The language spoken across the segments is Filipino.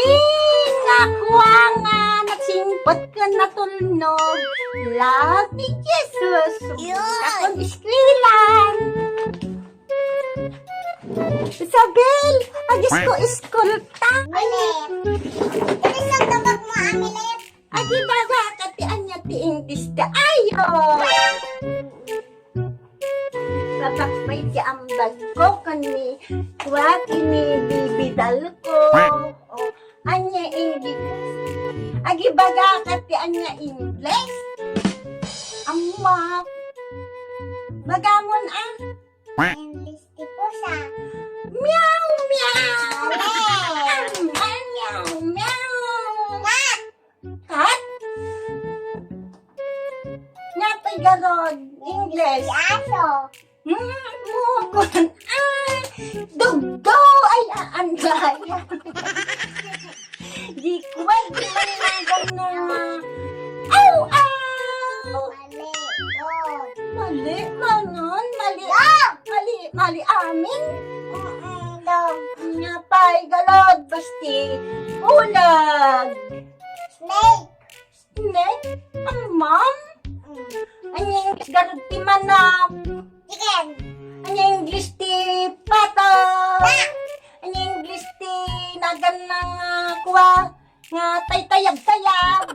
Pinakwa nga nagsimpot ka na tulnog. Labi Jesus. Akong iskwilan. Isabel, agis ko iskulta. Ilisang tabag mo, Amilet. Agi baga katian niya ti English da ayo. Kapakpay ti ambag ko kani. Wag ini bibidal ko. O, anya English. Agi baga katian niya English. Amma. Bagamon ah. English ti pusa. Meow meow. Meow meow. Kat? Napay garod. English. Si aso. Mukon. Ay, dugdo. Ay, andaya. Di kway, di man na aw, aw. Mali. Dog. Mali, manon. Mali. Mali amin. Dog. Napay galod. Basti. Ulag. Snake. Snake. Ang mom. Anyang garod ti manok. Chicken. Anyang English ti pato. Anyang English ti nagan ng kuwa nga taytayab-tayab.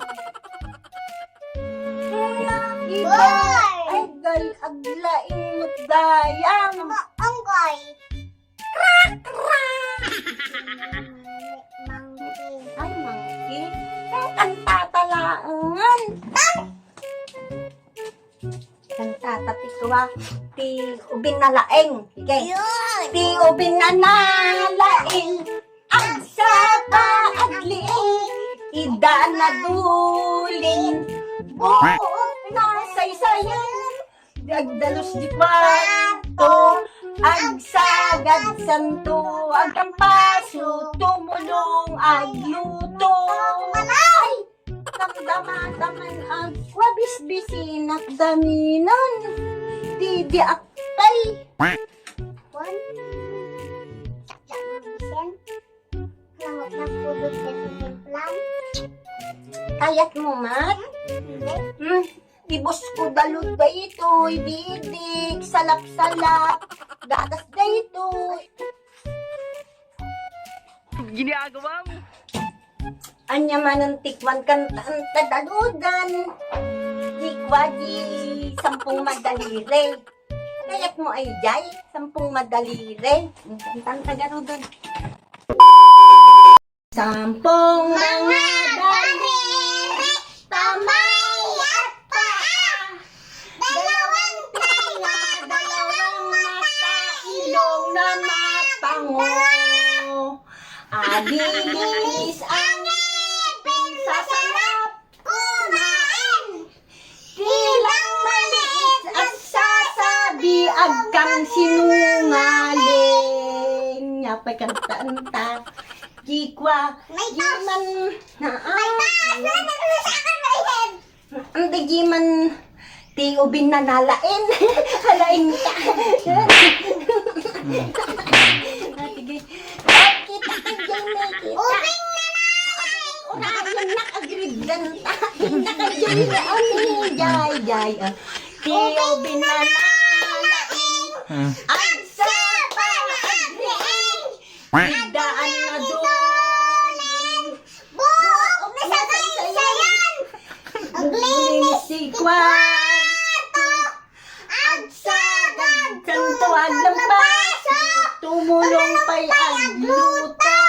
Boy. Ay gal aglaing mutdayang. Onggoy. Monkey. Ay monkey. Ang kantatalaan. Kantata ti kuwa ti ubin na laeng. Sige. Yun. Ti ubin na nalaing. Ang sapa agliing. Ida na duling. Buot na saysayan. Agdalos di pato. Agsagad santo. Agkampaso. Tumulong agluto. Ay! Damdaman ang wabis-bisin at daminan. Di aktay. One. Listen. Langot na pudot sa timplang. Kayat mo, Mat? Ibos ko dalot ba ito? Ibidig, salap-salap. Gatas na ito. Ginagawa mo. Anya man ang tikwan kan tadaludan. Dikwa di 10 madalire. Kayat mo ay jay, 10 madalire. Ang tagarudan. 10 mga dalire. Tamay at paa. Dalawang Tinga, dalawang mata, ilong na mapango. Adilinis ang ngipin sa sarap kumain. Tilang maliit at sasabi agkang sinungaling. Yapay kanta-anta. Jikwa, May jiman na naglusakan na ihen. ang jiman ti ubin na nalain. Halain ka. Sige. Kita ka dyan na kita. Ubing na na. Unahan nakagrid ganta. Kita ka dyan na jay. Ti ubin na nalain. Ang sapa agriin. Idaan na duling. Buok na sa kaysayan. Aglinis si kwarto. agsagad Kanto aglang paso. Tumulong pa'y agluto.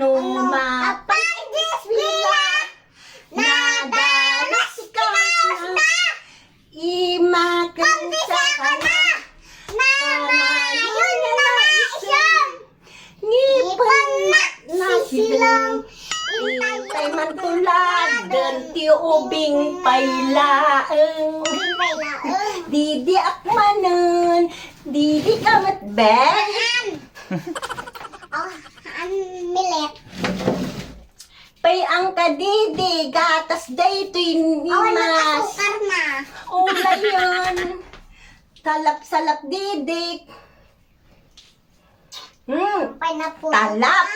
Numapa. Pagiswila. Nadalas ka na. Imakan sa kana. Namayon na maisyon. Ngipon na silang. Itay man tuladan. Ti ubing paylaeng. Ubing may laong. Didi akmanon. Didi kamat ben. Oh, ang milet. Pay ang kadidi. Gatas day to'y Oh, nimas. nakasukar na. Ula yun. Talap-salap didik. Pay na po. Talap.